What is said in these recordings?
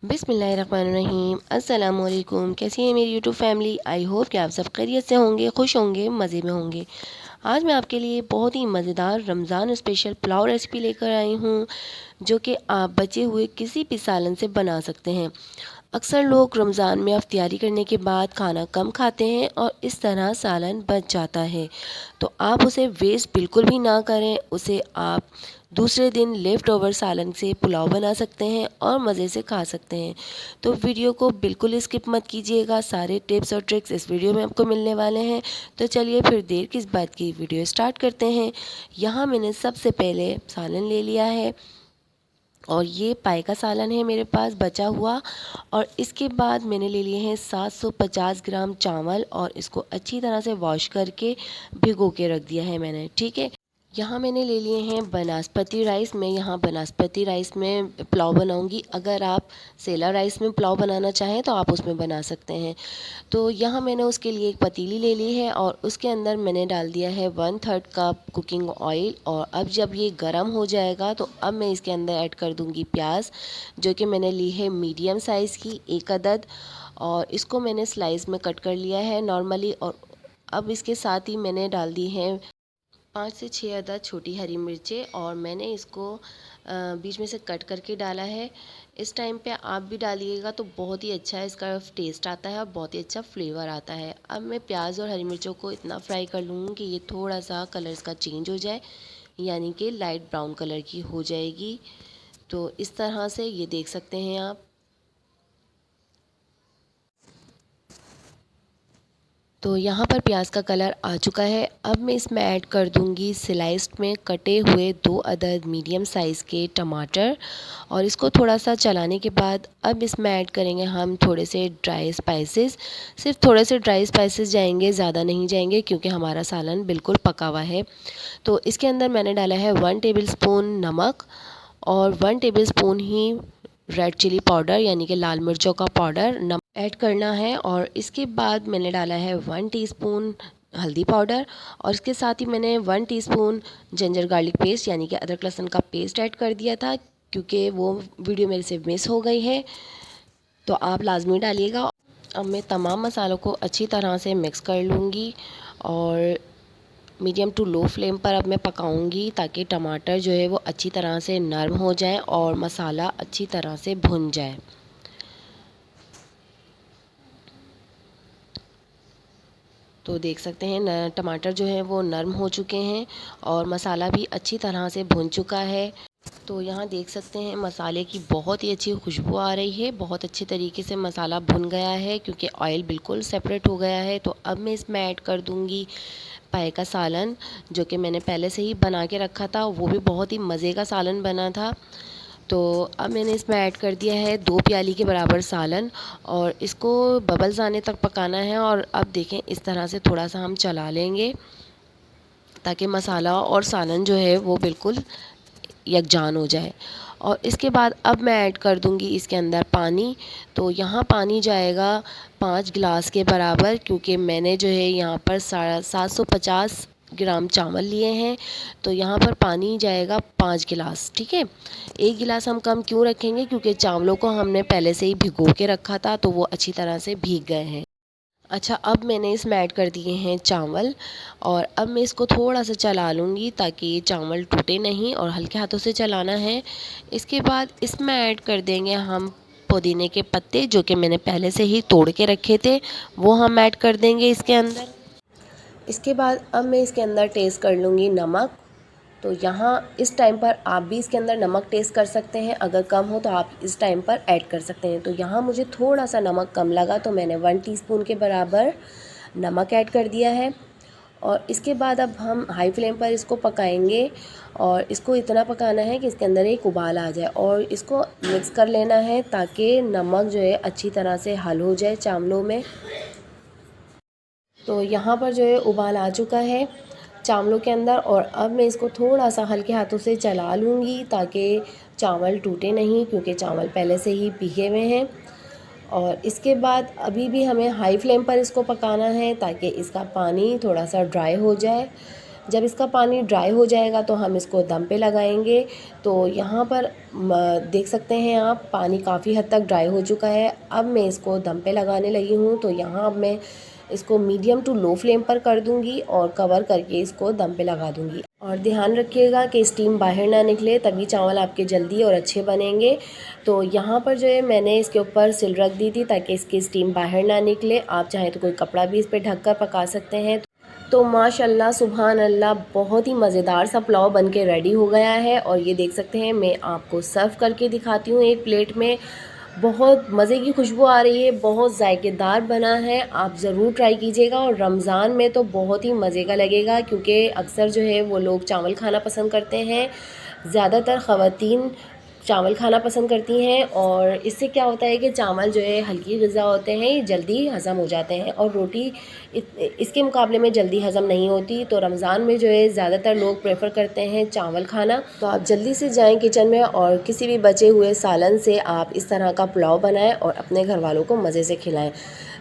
बिस्मिल्लाहिर्रहमानिर्रहीम। अस्सलाम वालेकुम। कैसी है मेरी यूट्यूब फैमिली? आई होप कि आप सब खैरियत से होंगे, खुश होंगे, मज़े में होंगे। आज मैं आपके लिए बहुत ही मज़ेदार रमज़ान स्पेशल पुलाव रेसिपी लेकर आई हूँ, जो कि आप बचे हुए किसी भी सालन से बना सकते हैं। अक्सर लोग रमज़ान में अफ्तियारी करने के बाद खाना कम खाते हैं और इस तरह सालन बच जाता है। तो आप उसे वेस्ट बिल्कुल भी ना करें, उसे आप दूसरे दिन लेफ़्ट ओवर सालन से पुलाव बना सकते हैं और मज़े से खा सकते हैं। तो वीडियो को बिल्कुल स्किप मत कीजिएगा, सारे टिप्स और ट्रिक्स इस वीडियो में आपको मिलने वाले हैं। तो चलिए फिर देर किस बात की, वीडियो स्टार्ट करते हैं। यहाँ मैंने सबसे पहले सालन ले लिया है और ये पाए का सालन है मेरे पास बचा हुआ। और इसके बाद मैंने ले लिए हैं 750 ग्राम चावल और इसको अच्छी तरह से वॉश करके भिगो के रख दिया है मैंने, ठीक है। यहाँ मैंने ले लिए हैं बासमती राइस। मैं यहाँ बासमती राइस में पुलाव बनाऊंगी। अगर आप सेला राइस में पुलाव बनाना चाहें तो आप उसमें बना सकते हैं। तो यहाँ मैंने उसके लिए एक पतीली ले ली है और उसके अंदर मैंने डाल दिया है 1/3 कप कुकिंग ऑयल। और अब जब ये गर्म हो जाएगा तो अब मैं इसके अंदर ऐड कर दूँगी प्याज, जो कि मैंने ली है मीडियम साइज़ की 1 अदद, और इसको मैंने स्लाइस में कट कर लिया है नॉर्मली। और अब इसके साथ ही मैंने डाल दी है 5 से 6 अदद छोटी हरी मिर्चें और मैंने इसको बीच में से कट करके डाला है। इस टाइम पे आप भी डालिएगा तो बहुत ही अच्छा इसका टेस्ट आता है और बहुत ही अच्छा फ्लेवर आता है। अब मैं प्याज और हरी मिर्चों को इतना फ्राई कर लूँगी कि ये थोड़ा सा कलर इसका चेंज हो जाए, यानी कि लाइट ब्राउन कलर की हो जाएगी। तो इस तरह से ये देख सकते हैं आप। तो यहाँ पर प्याज का कलर आ चुका है। अब मैं इसमें ऐड कर दूँगी स्लाइस्ड में कटे हुए 2 अदद मीडियम साइज़ के टमाटर, और इसको थोड़ा सा चलाने के बाद अब इसमें ऐड करेंगे हम थोड़े से ड्राई स्पाइसेस। सिर्फ थोड़े से ड्राई स्पाइसेस जाएंगे, ज़्यादा नहीं जाएंगे, क्योंकि हमारा सालन बिल्कुल पका हुआ है। तो इसके अंदर मैंने डाला है 1 टेबलस्पून नमक और 1 टेबलस्पून ही रेड चिली पाउडर, यानी कि लाल मिर्चों का पाउडर नमक ऐड करना है। और इसके बाद मैंने डाला है 1 टीस्पून हल्दी पाउडर, और इसके साथ ही मैंने 1 टीस्पून जिंजर गार्लिक पेस्ट यानी कि अदरक लहसुन का पेस्ट ऐड कर दिया था, क्योंकि वो वीडियो मेरे से मिस हो गई है, तो आप लाजमी डालिएगा। अब मैं तमाम मसालों को अच्छी तरह से मिक्स कर लूँगी और मीडियम टू लो फ्लेम पर अब मैं पकाऊंगी, ताकि टमाटर जो है वो अच्छी तरह से नरम हो जाए और मसाला अच्छी तरह से भुन जाए। तो देख सकते हैं न, टमाटर जो है वो नरम हो चुके हैं और मसाला भी अच्छी तरह से भुन चुका है। तो यहाँ देख सकते हैं मसाले की बहुत ही अच्छी खुशबू आ रही है, बहुत अच्छे तरीके से मसाला भुन गया है, क्योंकि ऑयल बिल्कुल सेपरेट हो गया है। तो अब मैं इसमें ऐड कर दूँगी पाए का सालन, जो कि मैंने पहले से ही बना के रखा था, वो भी बहुत ही मज़े का सालन बना था। तो अब मैंने इसमें ऐड कर दिया है 2 प्याली के बराबर सालन और इसको बबल्स आने तक पकाना है। और अब देखें इस तरह से थोड़ा सा हम चला लेंगे, ताकि मसाला और सालन जो है वो बिल्कुल यकजान हो जाए। और इसके बाद अब मैं ऐड कर दूंगी इसके अंदर पानी। तो यहाँ पानी जाएगा 5 गिलास के बराबर, क्योंकि मैंने जो है यहाँ पर 750 ग्राम चावल लिए हैं। तो यहाँ पर पानी जाएगा 5 गिलास, ठीक है। 1 गिलास हम कम क्यों रखेंगे, क्योंकि चावलों को हमने पहले से ही भिगो के रखा था, तो वो अच्छी तरह से भीग गए हैं। अच्छा, अब मैंने इसमें ऐड कर दिए हैं चावल और अब मैं इसको थोड़ा सा चला लूँगी, ताकि ये चावल टूटे नहीं, और हल्के हाथों से चलाना है। इसके बाद इसमें ऐड कर देंगे हम पुदीने के पत्ते, जो कि मैंने पहले से ही तोड़ के रखे थे, वो हम ऐड कर देंगे इसके अंदर। इसके बाद अब मैं इसके अंदर टेस्ट कर लूँगी नमक। तो यहाँ इस टाइम पर आप भी इसके अंदर नमक टेस्ट कर सकते हैं, अगर कम हो तो आप इस टाइम पर ऐड कर सकते हैं। तो यहाँ मुझे थोड़ा सा नमक कम लगा, तो मैंने 1 टीस्पून के बराबर नमक ऐड कर दिया है। और इसके बाद अब हम हाई फ्लेम पर इसको पकाएंगे और इसको इतना पकाना है कि इसके अंदर एक उबाल आ जाए, और इसको मिक्स कर लेना है, ताकि नमक जो है अच्छी तरह से हल हो जाए चावलों में। तो यहाँ पर जो है उबाल आ चुका है चावलों के अंदर, और अब मैं इसको थोड़ा सा हल्के हाथों से चला लूँगी, ताकि चावल टूटे नहीं, क्योंकि चावल पहले से ही भीगे हुए हैं। और इसके बाद अभी भी हमें हाई फ्लेम पर इसको पकाना है, ताकि इसका पानी थोड़ा सा ड्राई हो जाए। जब इसका पानी ड्राई हो जाएगा तो हम इसको दम पे लगाएंगे। तो यहाँ पर देख सकते हैं आप, पानी काफ़ी हद तक ड्राई हो चुका है। अब मैं इसको दम पे लगाने लगी हूँ। तो यहाँ अब मैं इसको मीडियम टू लो फ्लेम पर कर दूंगी और कवर करके इसको दम पे लगा दूंगी। और ध्यान रखिएगा कि स्टीम बाहर ना निकले, तभी चावल आपके जल्दी और अच्छे बनेंगे। तो यहाँ पर जो है मैंने इसके ऊपर सिल रख दी थी ताकि इसकी स्टीम बाहर ना निकले। आप चाहें तो कोई कपड़ा भी इस पर ढक कर पका सकते हैं। तो माशाल्लाह सुभान अल्लाह, बहुत ही मज़ेदार सा पुलाव बन के रेडी हो गया है। और ये देख सकते हैं, मैं आपको सर्व करके दिखाती हूँ एक प्लेट में। बहुत मज़े की खुशबू आ रही है, बहुत जायकेदार बना है। आप ज़रूर ट्राई कीजिएगा। और रमज़ान में तो बहुत ही मज़े का लगेगा, क्योंकि अक्सर जो है वो लोग चावल खाना पसंद करते हैं। ज़्यादातर ख़वातीन चावल खाना पसंद करती हैं। और इससे क्या होता है कि चावल जो है हल्की ग़िज़ा होते हैं, ये जल्दी हज़म हो जाते हैं। और रोटी इसके मुकाबले में जल्दी हज़म नहीं होती। तो रमज़ान में जो है ज़्यादातर लोग प्रेफर करते हैं चावल खाना। तो आप जल्दी से जाएं किचन में और किसी भी बचे हुए सालन से आप इस तरह का पुलाव बनाएं और अपने घर वालों को मज़े से खिलाएं।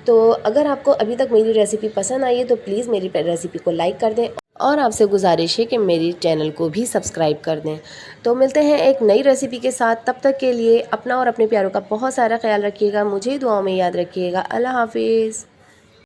तो अगर आपको अभी तक मेरी रेसिपी पसंद आई है तो प्लीज़ मेरी रेसिपी को लाइक कर दें, और आपसे गुजारिश है कि मेरी चैनल को भी सब्सक्राइब कर दें। तो मिलते हैं एक नई रेसिपी के साथ। तब तक के लिए अपना और अपने प्यारों का बहुत सारा ख्याल रखिएगा। मुझे दुआओं में याद रखिएगा। अल्लाह हाफिज़।